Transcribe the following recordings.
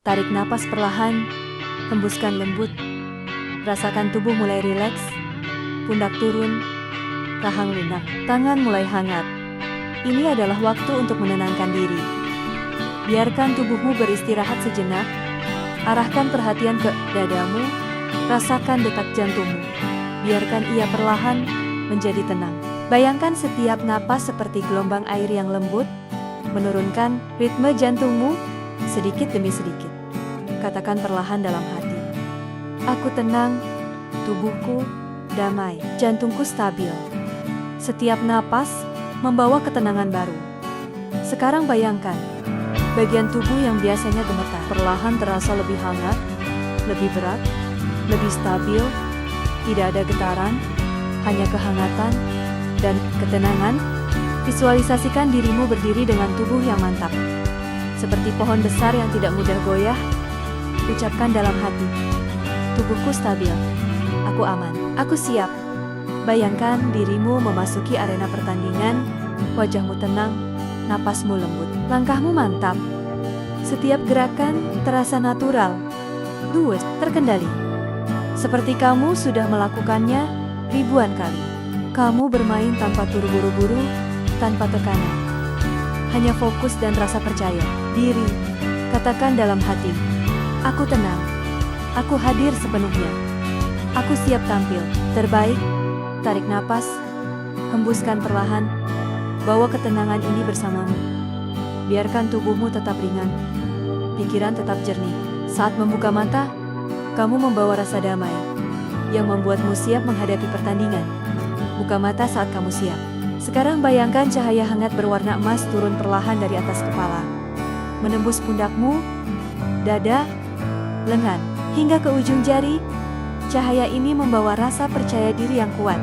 Tarik napas perlahan, hembuskan lembut. Rasakan tubuh mulai rileks, pundak turun, rahang lunak, tangan mulai hangat. Ini adalah waktu untuk menenangkan diri. Biarkan tubuhmu beristirahat sejenak, arahkan perhatian ke dadamu, rasakan detak jantungmu. Biarkan ia perlahan menjadi tenang. Bayangkan setiap napas seperti gelombang air yang lembut, menurunkan ritme jantungmu sedikit demi sedikit. Katakan perlahan dalam hati, aku tenang, tubuhku damai, jantungku stabil. Setiap napas membawa ketenangan baru. Sekarang bayangkan, bagian tubuh yang biasanya gemetar perlahan terasa lebih hangat, lebih berat, lebih stabil. Tidak ada getaran, hanya kehangatan dan ketenangan. Visualisasikan dirimu berdiri dengan tubuh yang mantap. Seperti pohon besar yang tidak mudah goyah, ucapkan dalam hati, tubuhku stabil, aku aman, aku siap. Bayangkan dirimu memasuki arena pertandingan, wajahmu tenang, napasmu lembut, langkahmu mantap. Setiap gerakan terasa natural, luwes, terkendali. Seperti kamu sudah melakukannya ribuan kali. Kamu bermain tanpa terburu-buru, tanpa tekanan. Hanya fokus dan rasa percaya diri. Katakan dalam hati, aku tenang, aku hadir sepenuhnya. Aku siap tampil terbaik. Tarik napas, hembuskan perlahan. Bawa ketenangan ini bersamamu. Biarkan tubuhmu tetap ringan, pikiran tetap jernih. Saat membuka mata, kamu membawa rasa damai yang membuatmu siap menghadapi pertandingan. Buka mata saat kamu siap. Sekarang bayangkan cahaya hangat berwarna emas turun perlahan dari atas kepala, menembus pundakmu, dada, lengan, hingga ke ujung jari. Cahaya ini membawa rasa percaya diri yang kuat,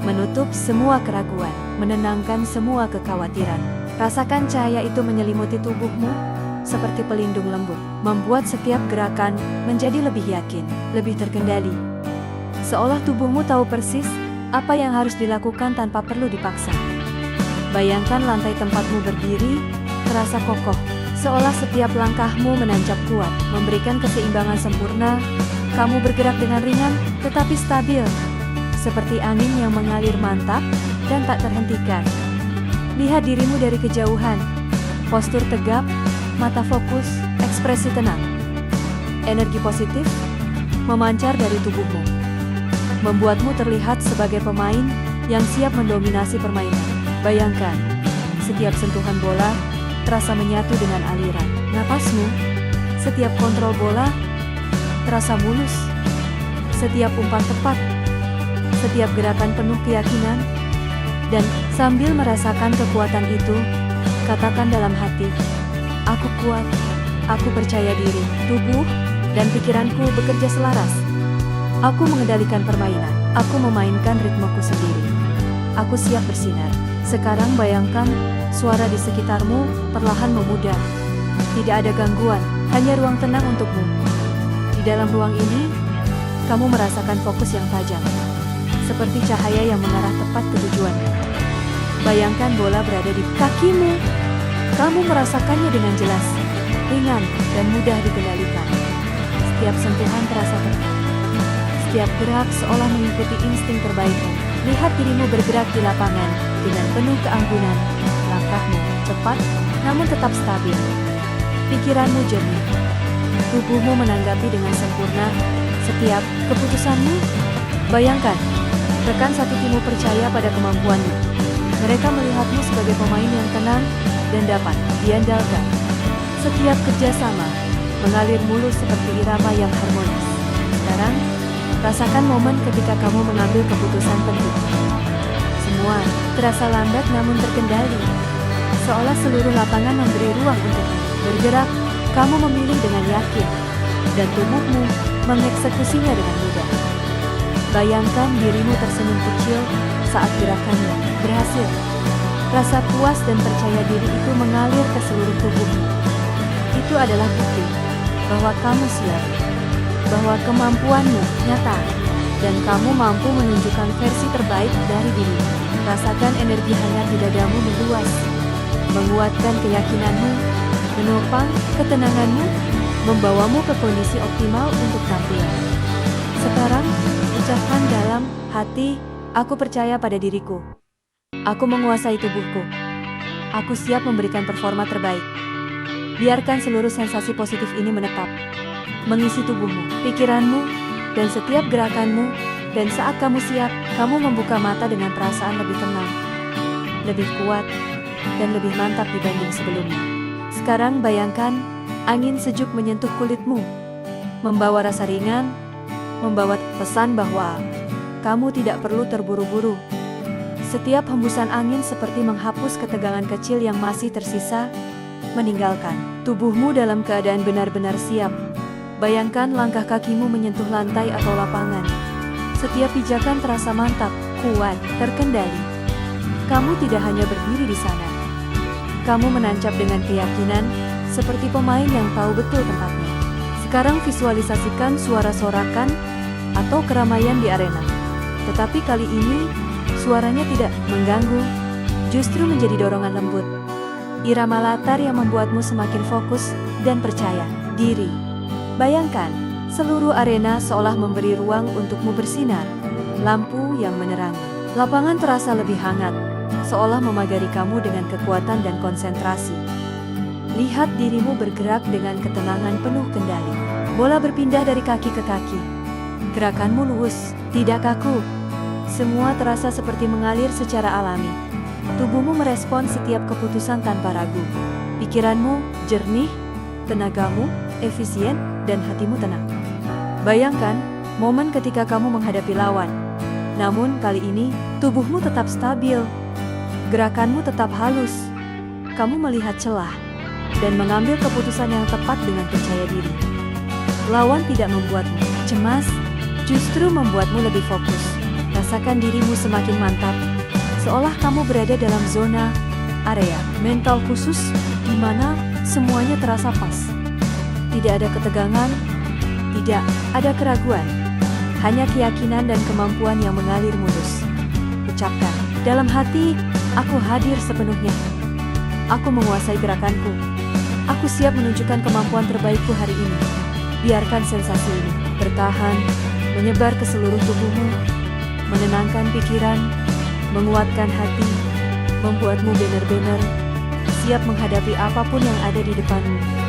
menutup semua keraguan, menenangkan semua kekhawatiran. Rasakan cahaya itu menyelimuti tubuhmu seperti pelindung lembut, membuat setiap gerakan menjadi lebih yakin, lebih terkendali. Seolah tubuhmu tahu persis apa yang harus dilakukan tanpa perlu dipaksa. Bayangkan lantai tempatmu berdiri terasa kokoh, seolah setiap langkahmu menancap kuat, memberikan keseimbangan sempurna. Kamu bergerak dengan ringan tetapi stabil, seperti angin yang mengalir mantap dan tak terhentikan. Lihat dirimu dari kejauhan, postur tegap, mata fokus, ekspresi tenang. Energi positif memancar dari tubuhmu, membuatmu terlihat sebagai pemain yang siap mendominasi permainan. Bayangkan, setiap sentuhan bola terasa menyatu dengan aliran napasmu. Setiap kontrol bola terasa mulus. Setiap umpan tepat. Setiap gerakan penuh keyakinan. Dan sambil merasakan kekuatan itu, katakan dalam hati, aku kuat, aku percaya diri. Tubuh dan pikiranku bekerja selaras. Aku mengendalikan permainan. Aku memainkan ritmeku sendiri. Aku siap bersinar. Sekarang bayangkan suara di sekitarmu perlahan memudar. Tidak ada gangguan, hanya ruang tenang untukmu. Di dalam ruang ini, kamu merasakan fokus yang tajam, seperti cahaya yang mengarah tepat ke tujuannya. Bayangkan bola berada di kakimu. Kamu merasakannya dengan jelas, ringan, dan mudah dikendalikan. Setiap sentuhan terasa tepat. Setiap gerak seolah mengikuti insting terbaikmu. Lihat dirimu bergerak di lapangan dengan penuh keanggunan. Langkahmu cepat, namun tetap stabil. Pikiranmu jernih. Tubuhmu menanggapi dengan sempurna setiap keputusanmu. Bayangkan, rekan satu timmu percaya pada kemampuanmu. Mereka melihatmu sebagai pemain yang tenang dan dapat diandalkan. Setiap kerjasama mengalir mulus seperti irama yang harmonis. Sekarang, rasakan momen ketika kamu mengambil keputusan penting. Semua terasa lambat namun terkendali, seolah seluruh lapangan memberi ruang untukmu. Bergerak, kamu memilih dengan yakin, dan tubuhmu mengeksekusinya dengan mudah. Bayangkan dirimu tersenyum kecil saat gerakannya berhasil. Rasa puas dan percaya diri itu mengalir ke seluruh tubuhmu. Itu adalah bukti bahwa kamu siap, bahwa kemampuanmu nyata, dan kamu mampu menunjukkan versi terbaik dari dirimu. Rasakan energi hangat di dadamu meluas, menguatkan keyakinanmu, menopang ketenanganmu, membawamu ke kondisi optimal untuk tampil. Sekarang, ucapkan dalam hati, aku percaya pada diriku. Aku menguasai tubuhku. Aku siap memberikan performa terbaik. Biarkan seluruh sensasi positif ini menetap, mengisi tubuhmu, pikiranmu, dan setiap gerakanmu, dan saat kamu siap, kamu membuka mata dengan perasaan lebih tenang, lebih kuat, dan lebih mantap dibanding sebelumnya. Sekarang bayangkan, angin sejuk menyentuh kulitmu, membawa rasa ringan, membawa pesan bahwa kamu tidak perlu terburu-buru. Setiap hembusan angin seperti menghapus ketegangan kecil yang masih tersisa, meninggalkan tubuhmu dalam keadaan benar-benar siap. Bayangkan langkah kakimu menyentuh lantai atau lapangan. Setiap pijakan terasa mantap, kuat, terkendali. Kamu tidak hanya berdiri di sana. Kamu menancap dengan keyakinan, seperti pemain yang tahu betul tempatnya. Sekarang visualisasikan suara sorakan atau keramaian di arena. Tetapi kali ini, suaranya tidak mengganggu, justru menjadi dorongan lembut. Irama latar yang membuatmu semakin fokus dan percaya diri. Bayangkan, seluruh arena seolah memberi ruang untukmu bersinar. Lampu yang menerangi lapangan terasa lebih hangat, seolah memagari kamu dengan kekuatan dan konsentrasi. Lihat dirimu bergerak dengan ketenangan penuh kendali. Bola berpindah dari kaki ke kaki. Gerakanmu lurus, tidak kaku. Semua terasa seperti mengalir secara alami. Tubuhmu merespon setiap keputusan tanpa ragu. Pikiranmu jernih, tenagamu efisien, dan hatimu tenang. Bayangkan momen ketika kamu menghadapi lawan. Namun kali ini, tubuhmu tetap stabil. Gerakanmu tetap halus. Kamu melihat celah dan mengambil keputusan yang tepat dengan percaya diri. Lawan tidak membuatmu cemas, justru membuatmu lebih fokus. Rasakan dirimu semakin mantap, seolah kamu berada dalam zona area mental khusus di mana semuanya terasa pas. Tidak ada ketegangan, tidak ada keraguan, hanya keyakinan dan kemampuan yang mengalir mulus. Ucapkan dalam hati, aku hadir sepenuhnya. Aku menguasai gerakanku. Aku siap menunjukkan kemampuan terbaikku hari ini. Biarkan sensasi ini bertahan, menyebar ke seluruh tubuhmu, menenangkan pikiran, menguatkan hati, membuatmu benar-benar siap menghadapi apapun yang ada di depanmu.